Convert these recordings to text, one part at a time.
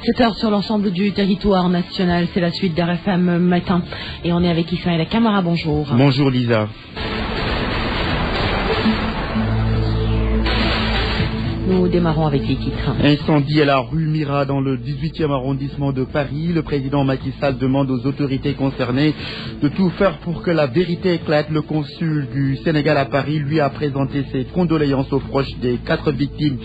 7h sur l'ensemble du territoire national, c'est la suite d'RFM Matin. Et on est avec Ismaël Camara, bonjour. Bonjour Lisa. Nous démarrons avec les titres. Incendie à la rue Mira dans le 18e arrondissement de Paris. Le président Macky Sall demande aux autorités concernées de tout faire pour que la vérité éclate. Le consul du Sénégal à Paris lui a présenté ses condoléances aux proches des 4 victimes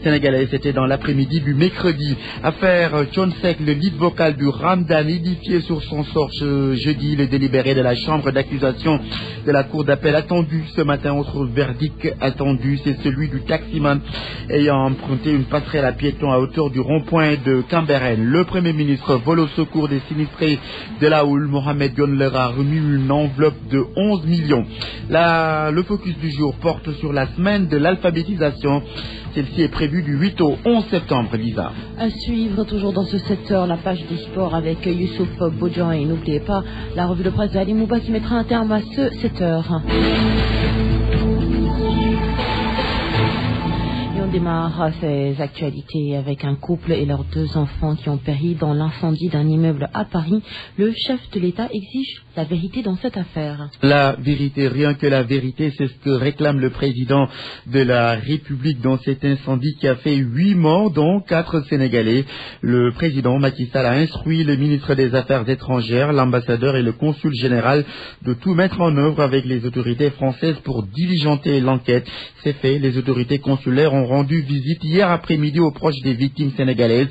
sénégalaises. C'était dans l'après-midi du mercredi. Affaire Thione-Seck, le lead vocal du Ramadan, édifié sur son sort ce jeudi. Le délibéré de la chambre d'accusation de la cour d'appel attendu ce matin. Autre verdict attendu, c'est celui du taximan ayant emprunté une passerelle à piétons à hauteur du rond-point de Cambérène. Le Premier ministre vole au secours des sinistrés de la houle. Mohamed Dionne leur a remis une enveloppe de 11 millions. Le focus du jour porte sur la semaine de l'alphabétisation. Celle-ci est prévue du 8 au 11 septembre, Lisa. À suivre toujours dans ce 7h, la page des sports avec Youssouf Bodjan. Et n'oubliez pas la revue de presse de Ali Mouba qui mettra un terme à ce 7h. On démarre ces actualités avec un couple et leurs 2 enfants qui ont péri dans l'incendie d'un immeuble à Paris. Le chef de l'État exige la vérité dans cette affaire. La vérité, rien que la vérité, c'est ce que réclame le président de la République dans cet incendie qui a fait 8 morts, dont 4 Sénégalais. Le président Macky Sall a instruit le ministre des Affaires étrangères, l'ambassadeur et le consul général de tout mettre en œuvre avec les autorités françaises pour diligenter l'enquête. C'est fait, les autorités consulaires ont rendu visite hier après-midi aux proches des victimes sénégalaises.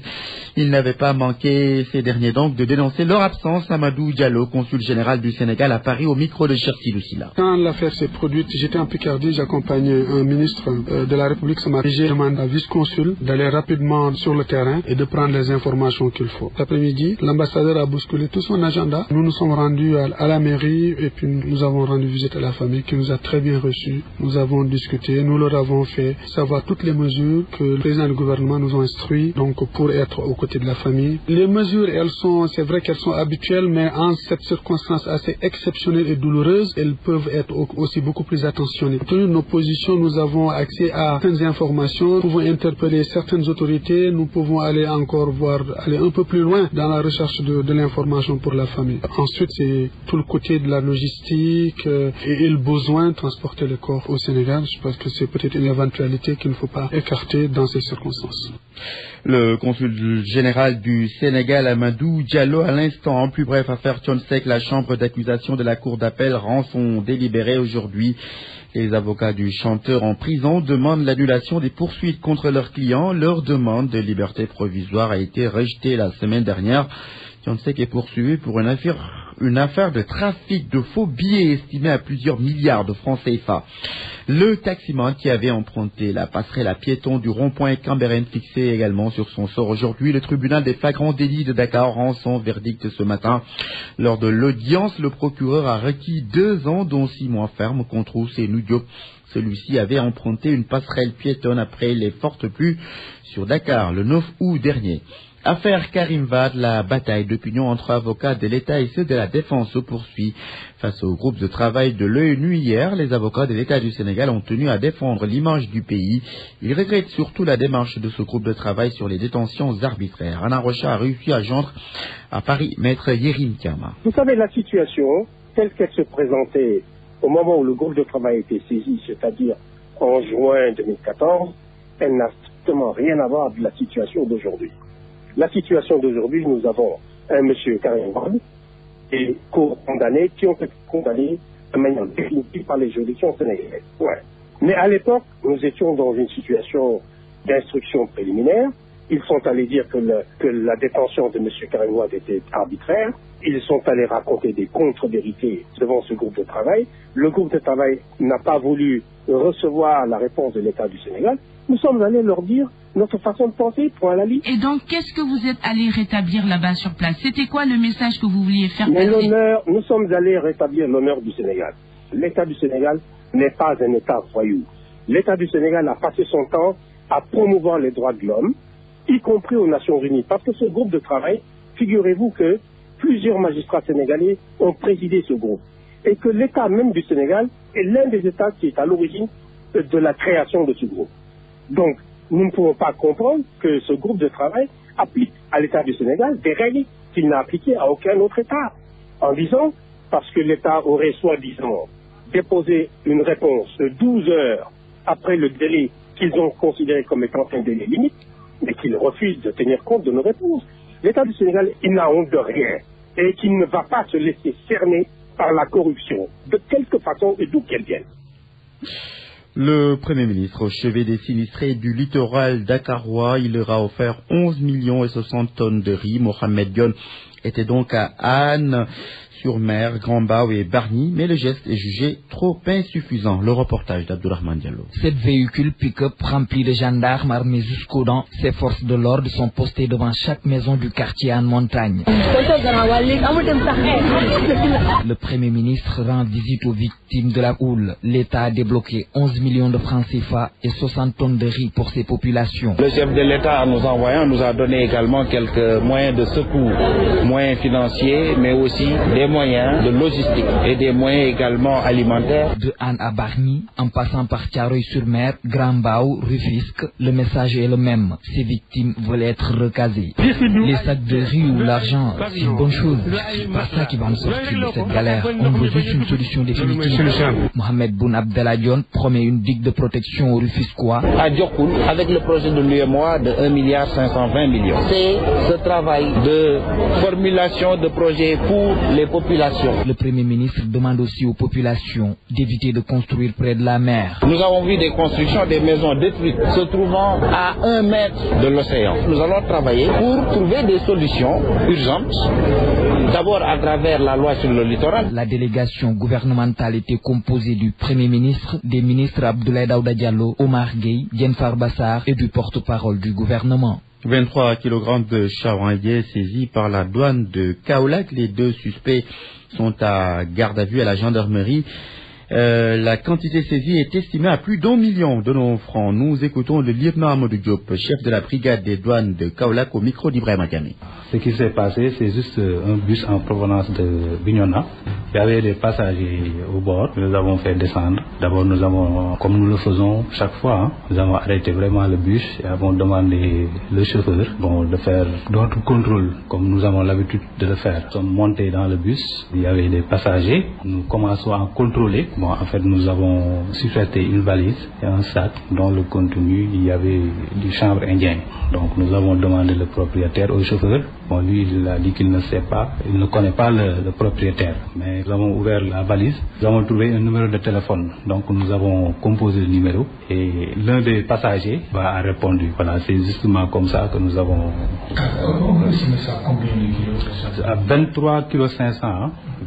Ils n'avaient pas manqué ces derniers donc de dénoncer leur absence. Amadou Diallo, consul général du Sénégal à Paris, au micro de Chersi Lucila. Quand l'affaire s'est produite, j'étais en Picardie, j'accompagnais un ministre de la République ce matin. J'ai demandé à vice-consul d'aller rapidement sur le terrain et de prendre les informations qu'il faut. L'après-midi, l'ambassadeur a bousculé tout son agenda. Nous nous sommes rendus à la mairie et puis nous avons rendu visite à la famille qui nous a très bien reçus. Nous avons discuté, nous leur avons fait savoir toutes les mesures que le président du gouvernement nous a instruit donc pour être aux côtés de la famille. Les mesures, c'est vrai qu'elles sont habituelles, mais en cette circonstance assez exceptionnelle et douloureuse, elles peuvent être aussi beaucoup plus attentionnées. Compte tenu de nos positions, nous avons accès à certaines informations, nous pouvons interpeller certaines autorités, nous pouvons aller aller un peu plus loin dans la recherche de l'information pour la famille. Ensuite, c'est tout le côté de la logistique et le besoin de transporter le corps au Sénégal. Je pense que c'est peut-être une éventualité qu'il ne faut pas écarter dans ces circonstances. Le consul général du Sénégal, Amadou Diallo, à l'instant. En plus bref, affaire Thione-Seck, la chambre d'accusation de la cour d'appel rend son délibéré aujourd'hui. Les avocats du chanteur en prison demandent l'annulation des poursuites contre leurs clients. Leur demande de liberté provisoire a été rejetée la semaine dernière. Thione-Seck est poursuivi pour une affaire de trafic de faux billets estimé à plusieurs milliards de francs CFA. Le taximan qui avait emprunté la passerelle à piétons du rond-point Cambérène fixé également sur son sort aujourd'hui. Le tribunal des flagrants délits de Dakar rend son verdict ce matin. Lors de l'audience, le procureur a requis 2 ans dont 6 mois ferme contre Ousseynou Diop. Celui-ci avait emprunté une passerelle piétonne après les fortes pluies sur Dakar le 9 août dernier. Affaire Karim Wade, la bataille d'opinion entre avocats de l'État et ceux de la défense se poursuit. Face au groupe de travail de l'ONU hier, les avocats de l'État du Sénégal ont tenu à défendre l'image du pays. Ils regrettent surtout la démarche de ce groupe de travail sur les détentions arbitraires. Anna Rocha a réussi à joindre à Paris maître Yérim Kama. Vous savez, la situation telle qu'elle se présentait au moment où le groupe de travail a été saisi, c'est-à-dire en juin 2014, elle n'a strictement rien à voir avec la situation d'aujourd'hui. La situation d'aujourd'hui, nous avons un monsieur Karim Wade et condamnés qui ont été condamnés de manière définitive par les juridictions sénégalaises. Ouais. Mais à l'époque, nous étions dans une situation d'instruction préliminaire. Ils sont allés dire que la détention de monsieur Karim Wade était arbitraire. Ils sont allés raconter des contre-vérités devant ce groupe de travail. Le groupe de travail n'a pas voulu recevoir la réponse de l'État du Sénégal. Nous sommes allés leur dire notre façon de penser, point à la ligne. Et donc, qu'est-ce que vous êtes allés rétablir là-bas sur place? C'était quoi le message que vous vouliez faire passer? Nous sommes allés rétablir l'honneur du Sénégal. L'État du Sénégal n'est pas un État voyou. L'État du Sénégal a passé son temps à promouvoir les droits de l'homme, y compris aux Nations Unies. Parce que ce groupe de travail, figurez-vous que plusieurs magistrats sénégalais ont présidé ce groupe. Et que l'État même du Sénégal est l'un des États qui est à l'origine de la création de ce groupe. Donc, nous ne pouvons pas comprendre que ce groupe de travail applique à l'État du Sénégal des règles qu'il n'a appliquées à aucun autre État, en disant, parce que l'État aurait soi-disant déposé une réponse 12 heures après le délai qu'ils ont considéré comme étant un délai limite, mais qu'ils refusent de tenir compte de nos réponses. L'État du Sénégal, il n'a honte de rien et qu'il ne va pas se laisser cerner par la corruption, de quelque façon et d'où qu'elle vienne. Le Premier ministre, au chevet des sinistrés du littoral dakarois, il leur a offert 11 millions et 60 tonnes de riz. Mohamed Dione était donc à Anne-sur-Mer, Grand-Bao et Bargny, mais le geste est jugé trop insuffisant. Le reportage d'Abdourahmane Diallo. 7 véhicules pick-up remplis de gendarmes armés jusqu'aux dents. Ces forces de l'ordre sont postées devant chaque maison du quartier en montagne. Le Premier ministre rend visite aux victimes de la houle. L'État a débloqué 11 millions de francs CFA et 60 tonnes de riz pour ces populations. Le chef de l'État, en nous envoyant, nous a donné également quelques moyens de secours, moyens financiers, mais aussi des moyens de logistique et des moyens également alimentaires. De Anne à Bargny, en passant par Thiaroye-sur-Mer, Grand-Bao, Rufisque, le message est le même. Ces victimes veulent être recasées. Les sacs de riz ou l'argent, c'est une bonne chose. C'est pas ça qui va nous sortir de cette galère. On veut juste une solution définitive. Mohamed Boun Abdallah Dionne promet une digue de protection aux Rufisquois. À Diokoul, avec le projet de l'UEMOA de 1,520 milliard. C'est ce travail de formulation de projets pour les populations. Le Premier ministre demande aussi aux populations d'éviter de construire près de la mer. Nous avons vu des constructions, des maisons détruites se trouvant à 1 mètre de l'océan. Nous allons travailler pour trouver des solutions urgentes, d'abord à travers la loi sur le littoral. La délégation gouvernementale était composée du Premier ministre, des ministres Abdoulaye Daouda Diallo, Omar Gueye, Dienfar Bassar et du porte-parole du gouvernement. 23 kg de charognard saisis par la douane de Kaolack. Les 2 suspects sont à garde à vue à la gendarmerie. La quantité saisie est estimée à plus d'1 million de nos francs. Nous écoutons le lieutenant Amadou Diop, chef de la brigade des douanes de Kaolack, au micro d'Ibrahim Agame. Ce qui s'est passé, c'est juste un bus en provenance de Bignona. Il y avait des passagers au bord. Nous avons fait descendre. D'abord, nous avons, comme nous le faisons chaque fois, nous avons arrêté vraiment le bus et avons demandé le chauffeur de faire d'autres contrôles, comme nous avons l'habitude de le faire. Nous sommes montés dans le bus. Il y avait des passagers. Nous commençons à contrôler. En fait, nous avons suspecté une valise et un sac dont le contenu, il y avait du chanvre indien. Donc, nous avons demandé le propriétaire au chauffeur. Lui, il a dit qu'il ne sait pas, il ne connaît pas le propriétaire. Mais nous avons ouvert la valise, nous avons trouvé un numéro de téléphone. Donc, nous avons composé le numéro et l'un des passagers a répondu. Voilà, c'est justement comme ça que nous avons... À 23,5 kg,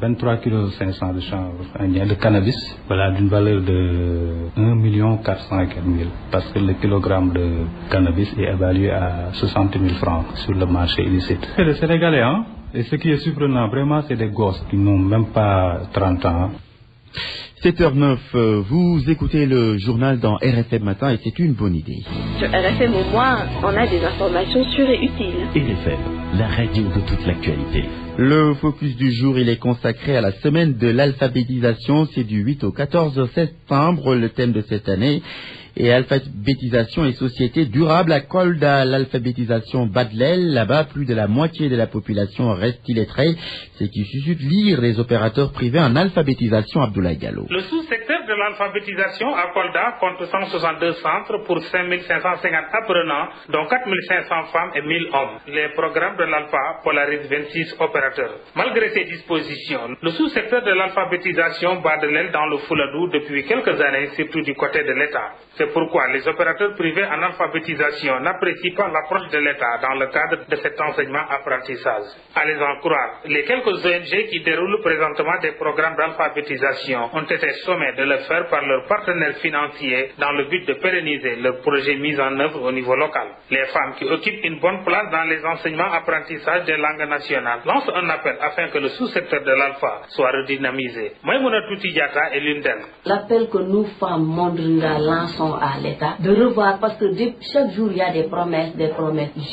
23,5 kg de chanvre indien, de cannabis, voilà, d'une valeur de 1,404 000. Parce que le kilogramme de cannabis est évalué à 60 000 francs sur le marché illicite. C'est les Sénégalais, hein? Et ce qui est surprenant, vraiment, c'est des gosses qui n'ont même pas 30 ans. 7h09, vous écoutez le journal dans RFM Matin et c'est une bonne idée. Sur RFM au moins, on a des informations sûres et utiles. RFM, la radio de toute l'actualité. Le focus du jour, il est consacré à la semaine de l'alphabétisation. C'est du 8 au 14 septembre, le thème de cette année. Et alphabétisation et société durable à Kolda, l'alphabétisation bat de l'aile. Là-bas, plus de la moitié de la population reste illettrée, ce qui suscite l'ire des opérateurs privés en alphabétisation. Abdoulaye Gallo. Le sous-secteur de l'alphabétisation à Kolda compte 162 centres pour 5550 apprenants, dont 4500 femmes et 1000 hommes. Les programmes de l'alpha polarisent 26 opérateurs. Malgré ces dispositions, le sous-secteur de l'alphabétisation bat de l'aile dans le Fouladou depuis quelques années, surtout du côté de l'État. C'est pourquoi les opérateurs privés en alphabétisation n'apprécient pas l'approche de l'État dans le cadre de cet enseignement-apprentissage. À les en croire, les quelques ONG qui déroulent présentement des programmes d'alphabétisation ont été sommés de le faire par leurs partenaires financiers dans le but de pérenniser leurs projets mis en œuvre au niveau local. Les femmes qui occupent une bonne place dans les enseignements-apprentissages des langues nationales lancent un appel afin que le sous-secteur de l'alpha soit redynamisé. Maïmouna Touti Diatta est l'une d'elles. L'appel que nous femmes Mondringa lançons proposition à l'État de revoir, parce que chaque jour il y a des promesses.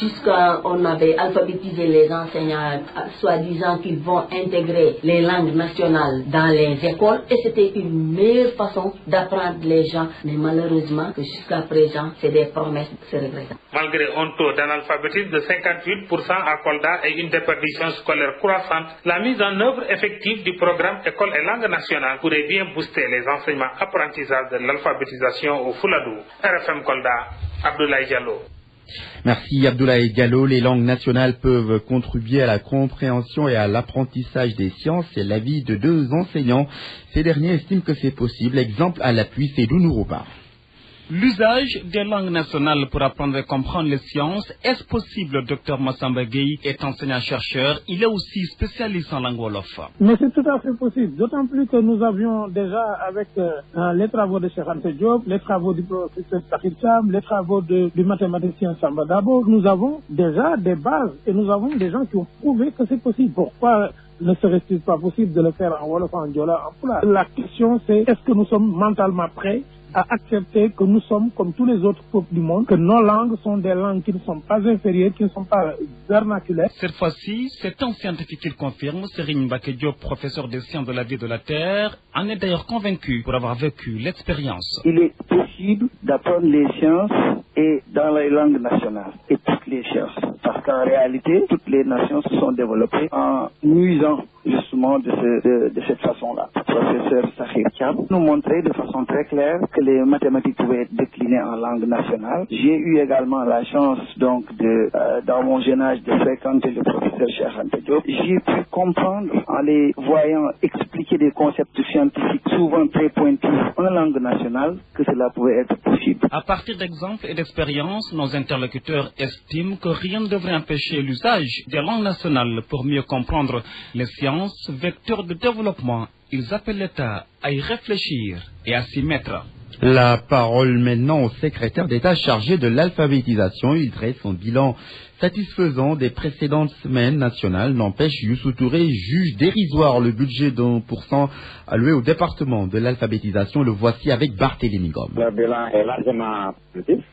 Jusqu'à on avait alphabétisé les enseignants, soi-disant qu'ils vont intégrer les langues nationales dans les écoles, et c'était une meilleure façon d'apprendre les gens. Mais malheureusement, jusqu'à présent, c'est des promesses, c'est regrettable. Malgré un taux d'analphabétisme de 58% à Kolda et une déperdition scolaire croissante, la mise en œuvre effective du programme École et langue nationale pourrait bien booster les enseignements apprentissages de l'alphabétisation au Fouladou. RFM Kolda, Abdoulaye Diallo. Merci Abdoulaye Diallo. Les langues nationales peuvent contribuer à la compréhension et à l'apprentissage des sciences. C'est l'avis de 2 enseignants. Ces derniers estiment que c'est possible. Exemple à l'appui, c'est Dounourouba. L'usage des langues nationales pour apprendre et comprendre les sciences, est-ce possible? Dr Massamba Gueye est enseignant-chercheur, il est aussi spécialiste en langue wolof. Mais c'est tout à fait possible, d'autant plus que nous avions déjà avec les travaux de Cheikh Anta Diop, les travaux du professeur Sakhir Cham, les travaux du mathématicien Samba Dabo, nous avons déjà des bases et nous avons des gens qui ont prouvé que c'est possible. Pourquoi ne serait-il pas possible de le faire en wolof, en diola, en pulaar? La question c'est, est-ce que nous sommes mentalement prêts à accepter que nous sommes comme tous les autres peuples du monde, que nos langues sont des langues qui ne sont pas inférieures, qui ne sont pas vernaculaires. Cette fois-ci, c'est un scientifique qui le confirme, Serigne Mbacké Diop, professeur des sciences de la vie et de la terre, en est d'ailleurs convaincu pour avoir vécu l'expérience. Il est possible d'apprendre les sciences et dans les langues nationales et toutes les sciences, parce qu'en réalité, toutes les nations se sont développées en nuisant justement de cette façon-là. Le professeur Sakhir Cham nous montrait de façon très claire que les mathématiques pouvaient être déclinées en langue nationale. J'ai eu également la chance donc dans mon jeune âge de fréquenter le professeur Cheikh Anta Diop. J'ai pu comprendre en les voyant expliquer des concepts scientifiques souvent très pointus en langue nationale que cela pouvait être possible. À partir d'exemples et d'expériences, nos interlocuteurs estiment que rien ne devrait empêcher l'usage des langues nationales pour mieux comprendre les sciences, vecteurs de développement. Ils appellent l'État à y réfléchir et à s'y mettre. La parole maintenant au secrétaire d'État chargé de l'alphabétisation. Il dresse son bilan satisfaisant des précédentes semaines nationales. N'empêche, Youssou Touré juge dérisoire le budget d'1% alloué au département de l'alphabétisation. Le voici avec Barthélémy Ngom. Le bilan est largement positif.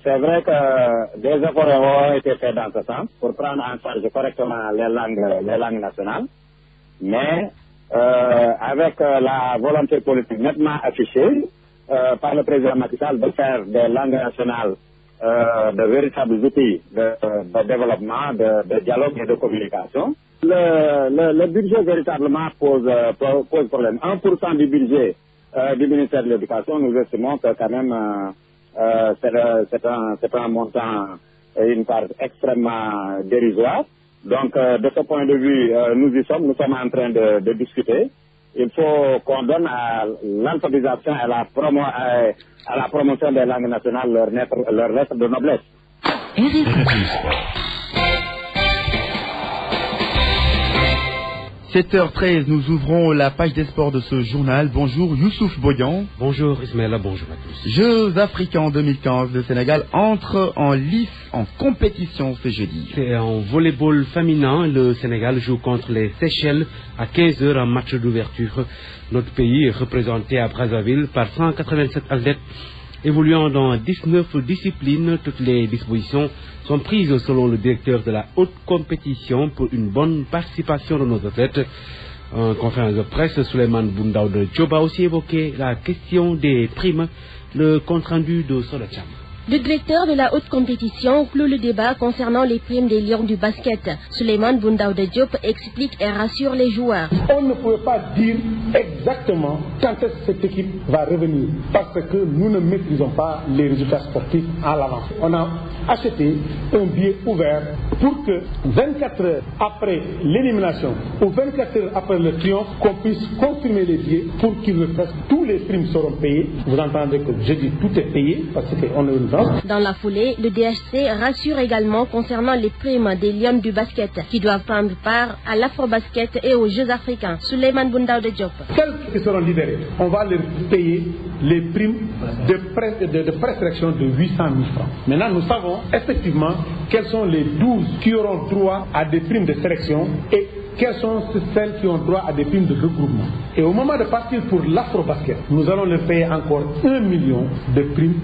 C'est vrai que des efforts ont été faits dans ce sens pour prendre en charge correctement les langues nationales, mais avec la volonté politique nettement affichée par le président Macky Sall de faire des langues nationales de véritables outils de développement, de dialogue et de communication. Le budget véritablement pose problème. 1% du budget du ministère de l'Éducation, nous estimons que quand même c'est un montant et une part extrêmement dérisoire. Donc, de ce point de vue, nous sommes en train de discuter. Il faut qu'on donne à l'alphabétisation et à la promotion des langues nationales leur lettre de noblesse. 7h13, nous ouvrons la page des sports de ce journal. Bonjour Youssouf Boyan. Bonjour Ismaël, bonjour à tous. Jeux africains en 2015, le Sénégal entre en lice en compétition ce jeudi. C'est en volleyball féminin, le Sénégal joue contre les Seychelles à 15h en match d'ouverture. Notre pays est représenté à Brazzaville par 187 athlètes évoluant dans 19 disciplines. Toutes les dispositions sont prises selon le directeur de la haute compétition pour une bonne participation de nos athlètes. En conférence de presse, Souleymane Boundaoud Diop a aussi évoqué la question des primes, le compte-rendu de Solacham. Le directeur de la haute compétition clôt le débat concernant les primes des Lions du basket. Souleymane Boundaoud Diop explique et rassure les joueurs. On ne pouvait pas dire exactement quand est-ce que cette équipe va revenir parce que nous ne maîtrisons pas les résultats sportifs à l'avance. On a acheté un billet ouvert pour que 24 heures après l'élimination ou 24 heures après le triomphe, qu'on puisse confirmer les billets pour qu'ils le fassent. Tous les primes seront payées. Vous entendez que je dis tout est payé parce qu'on a une vente. Dans la foulée, le DHC rassure également concernant les primes des Lions du basket qui doivent prendre part à l'Afro-Basket et aux Jeux africains. Souleymane Boundaoud Diop. Celles qui seront libérées, on va leur payer les primes de présélection de 800 000 francs. Maintenant, nous savons effectivement quels sont les 12 qui auront droit à des primes de sélection et quelles sont celles qui ont droit à des primes de regroupement. Et au moment de partir pour l'Afrobasket, nous allons leur payer encore 1 million de primes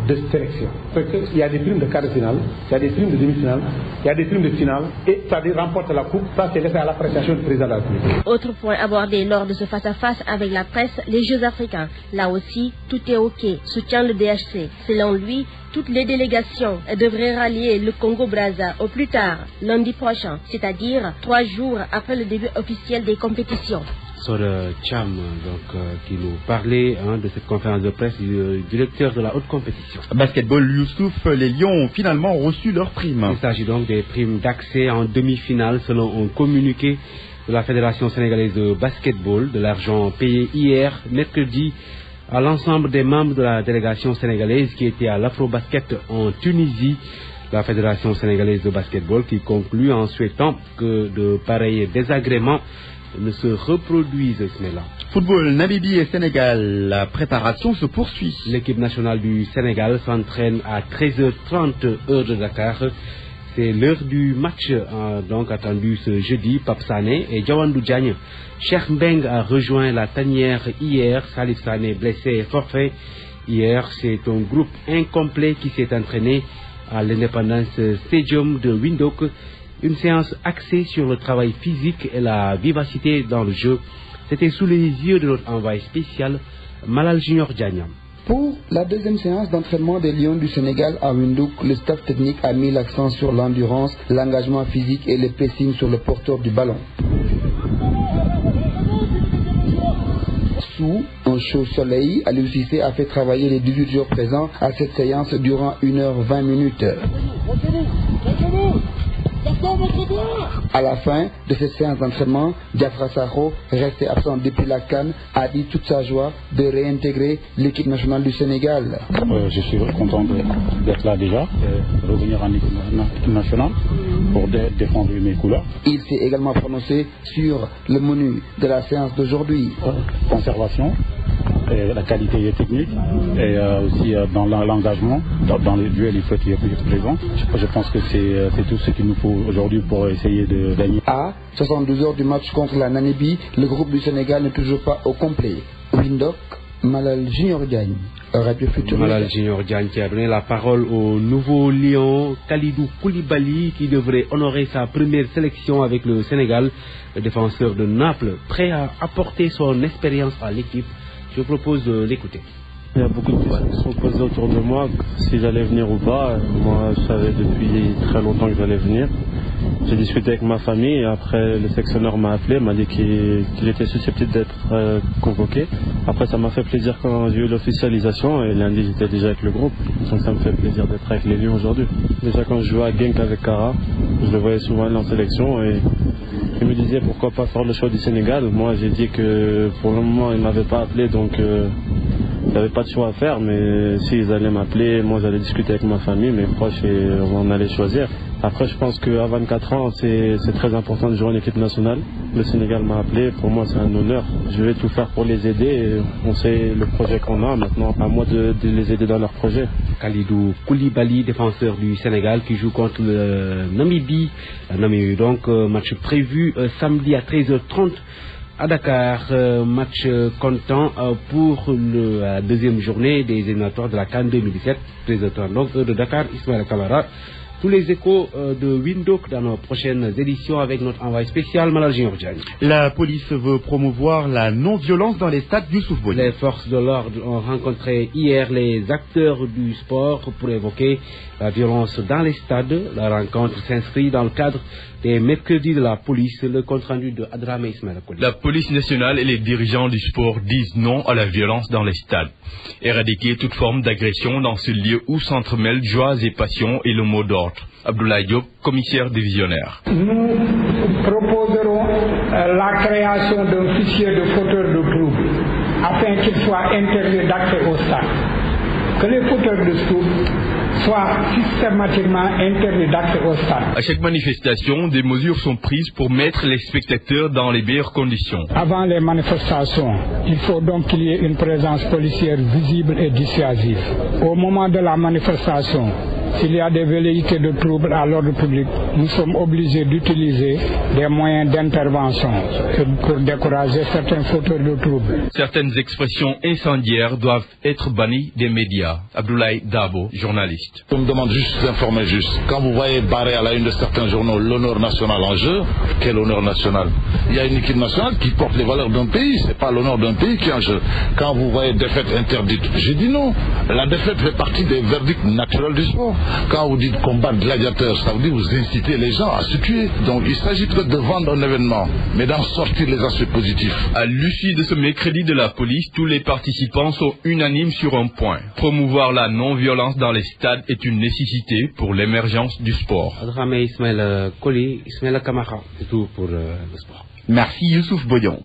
de sélection. Parce qu'il y a des primes de quart de finale, il y a des primes de demi-finale, il y a des primes de finale, et ça remporte la coupe, ça c'est laissé à l'appréciation du président de la République. Autre point abordé lors de ce face-à-face avec la presse, les Jeux africains. Là aussi, tout est OK, soutient le DHC. Selon lui, toutes les délégations devraient rallier le Congo-Brazza au plus tard, lundi prochain, c'est-à-dire 3 jours après le début officiel des compétitions. Sora Cham, qui nous parlait de cette conférence de presse du directeur de la haute compétition. Basketball Youssouf, les Lions ont finalement reçu leurs primes. Il s'agit donc des primes d'accès en demi-finale selon un communiqué de la Fédération sénégalaise de basketball. De l'argent payé hier, mercredi, à l'ensemble des membres de la délégation sénégalaise qui était à l'Afrobasket en Tunisie. La Fédération sénégalaise de basketball qui conclut en souhaitant que de pareils désagréments ne se reproduisent. Football, Namibie et Sénégal, la préparation se poursuit. L'équipe nationale du Sénégal s'entraîne à 13h30 heure de Dakar. C'est l'heure du match donc attendu ce jeudi. Pape Sané et Diawandou Diagne. Cheikh Mbeng a rejoint la tanière hier. Salif Sané blessé et forfait. Hier, c'est un groupe incomplet qui s'est entraîné à l'Independence Stadium de Windhoek. Une séance axée sur le travail physique et la vivacité dans le jeu. C'était sous les yeux de notre envoyé spécial, Malal Junior Diagne. Pour la deuxième séance d'entraînement des Lions du Sénégal à Windhoek, le staff technique a mis l'accent sur l'endurance, l'engagement physique et le pressing sur le porteur du ballon. Sous un chaud soleil, Aliou Cissé a fait travailler les 18 joueurs présents à cette séance durant 1h20. À la fin de cette séance d'entraînement, Diafra Sakho, resté absent depuis la CAN, a dit toute sa joie de réintégrer l'équipe nationale du Sénégal. Je suis content d'être là déjà, de revenir en équipe nationale pour défendre mes couleurs. Il s'est également prononcé sur le menu de la séance d'aujourd'hui. Conservation, et la qualité technique et aussi dans l'engagement, dans les duels il faut être présent. Je pense que c'est tout ce qu'il nous faut aujourd'hui pour essayer de gagner. À 72 heures du match contre la Namibie, le groupe du Sénégal n'est toujours pas au complet. Windhoek, Malal Junior Diagne, Radio Futur. Malal Junior Diagne qui a donné la parole au nouveau lion Kalidou Koulibaly qui devrait honorer sa première sélection avec le Sénégal. Le défenseur de Naples, prêt à apporter son expérience à l'équipe. Je vous propose de l'écouter. Il y a beaucoup de questions qui sont posées autour de moi, si j'allais venir ou pas. Moi, je savais depuis très longtemps que j'allais venir. J'ai discuté avec ma famille et après le sélectionneur m'a appelé, m'a dit qu'il était susceptible d'être convoqué. Après, ça m'a fait plaisir quand j'ai eu l'officialisation et lundi j'étais déjà avec le groupe. Donc ça me fait plaisir d'être avec les Lions aujourd'hui. Déjà quand je jouais à Genk avec Kara, je le voyais souvent aller en sélection et il me disait pourquoi pas faire le choix du Sénégal. Moi j'ai dit que pour le moment il ne m'avait pas appelé donc il n'y avait pas de choix à faire, mais s'ils allaient m'appeler, moi j'allais discuter avec ma famille, mes proches et on allait choisir. Après je pense qu'à 24 ans c'est très important de jouer en équipe nationale. Le Sénégal m'a appelé, pour moi c'est un honneur. Je vais tout faire pour les aider et on sait le projet qu'on a maintenant, à moi de les aider dans leur projet. Kalidou Koulibaly, défenseur du Sénégal qui joue contre le Namibie. Namibie donc match prévu samedi à 13h30. À Dakar, match comptant pour la deuxième journée des éliminatoires de la CAN 2017. 13h30 donc de Dakar, Ismaël Kamara. Tous les échos de Windhoek dans nos prochaines éditions avec notre envoyé spécial Malal Junior Diagne. La police veut promouvoir la non-violence dans les stades du Youssouf. Les forces de l'ordre ont rencontré hier les acteurs du sport pour évoquer la violence dans les stades. La rencontre s'inscrit dans le cadre des mercredis de la police. Le compte-rendu de Adramé Ismaël Koli. La police nationale et les dirigeants du sport disent non à la violence dans les stades. Éradiquer toute forme d'agression dans ce lieu où s'entremêlent joie et passion et le mot d'ordre. Abdoulaye Diop, commissaire divisionnaire. Nous proposerons la création d'un fichier de fauteurs de troubles afin qu'il soit interdit d'accès au stade. Que les fauteurs de troubles soient systématiquement interdits d'accès au stade. À chaque manifestation, des mesures sont prises pour mettre les spectateurs dans les meilleures conditions. Avant les manifestations, il faut donc qu'il y ait une présence policière visible et dissuasive. Au moment de la manifestation, s'il y a des velléités de troubles à l'ordre public, nous sommes obligés d'utiliser des moyens d'intervention pour décourager certains fauteurs de troubles. Certaines expressions incendiaires doivent être bannies des médias. Abdoulaye Dabo, journaliste. On me demande juste d'informer juste. Quand vous voyez barré à la une de certains journaux l'honneur national en jeu, quel honneur national? Il y a une équipe nationale qui porte les valeurs d'un pays, c'est pas l'honneur d'un pays qui est en jeu. Quand vous voyez défaite interdite, j'ai dit non. La défaite fait partie des verdicts naturels du sport. Quand vous dites combat gladiateur, ça veut dire vous incitez les gens à se tuer. Donc il s'agit peut-être de vendre un événement, mais d'en sortir les aspects positifs. À l'issue de ce mercredi de la police, tous les participants sont unanimes sur un point. Promouvoir la non-violence dans les stades est une nécessité pour l'émergence du sport. Ismaël Koli, Ismaël Kamara, c'est tout pour le sport. Merci Youssouf Boyon.